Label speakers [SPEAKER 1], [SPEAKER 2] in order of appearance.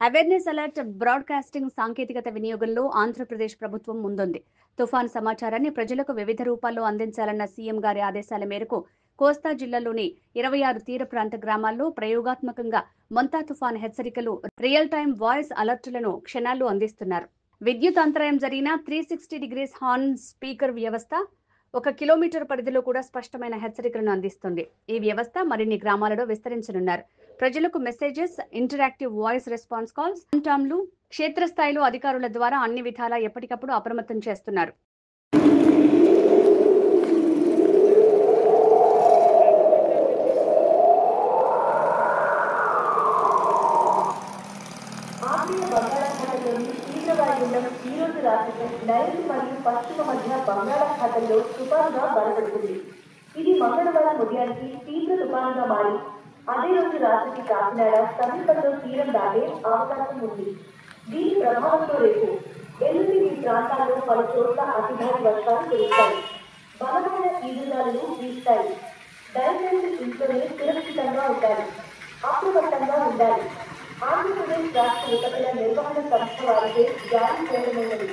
[SPEAKER 1] Awareness alert broadcasting సాంకేతికత వినియోగంలో ఆంధ్రప్రదేశ్ ప్రభుత్వం ముందుంది. తుఫాను సమాచారాన్ని ప్రజలకు వివిధ రూపాల్లో అందించాలన్న సీఎం గారి ఆదేశాల మేరకు కోస్తా జిల్లాలోని 26 తీర ప్రాంత గ్రామాల్లో ప్రయోగాత్మకంగా మొంతా తుఫాను హెచ్చరికలు, రియల్ టైం వాయిస్ అలర్టులను క్షణాల్లో అందిస్తున్నారు. విద్యుత్ అంతరాయం జరిగిన 360 హార్న్ స్పీకర్ వ్యవస్థ 1 కిలోమీటర్ పరిధిలో కూడా స్పష్టమైన హెచ్చరికలను అందిస్తుంది. ఈ వ్యవస్థ మరిన్ని గ్రామాలలో విస్తరించనున్నారు. ప్రజలకు messages, interactive voice response calls, టామ్లు క్షేత్రస్థాయిలో అధికారుల ద్వారా అన్ని విధాలా ఎప్పటికప్పుడు అప్రమత్తం చేస్తున్నారు.
[SPEAKER 2] ఈ రోజు రాత్రి నైరుతి మరియు పశ్చిమ మధ్య బంగాళాఖాతంలో తుఫానుగా బలపడుతుంది. ఇది మంగళవారం ఉదయానికి తీవ్ర తుఫానుగా మారి అదే రోజు రాత్రికి కాకినాడ సమీపంలో తీరం దాటే అవకాశం ఉంది. దీని ప్రభావంతో రేపు ఎల్లుండి ఈ ప్రాంతాల్లో పలు చోట్ల అతి భారీ వర్షాలు కురుస్తాయి. బలమైన ఈదుగాలులు వీస్తాయి. దయచేసి ఇంట్లోనే సురక్షితంగా ఉండాలి, అప్రమత్తంగా ఉండాలి. ఆంధ్రప్రదేశ్ రాష్ట్ర విపత్తుల నిర్వహణ సంస్థ వారిచే జారీ చేయడమైనది.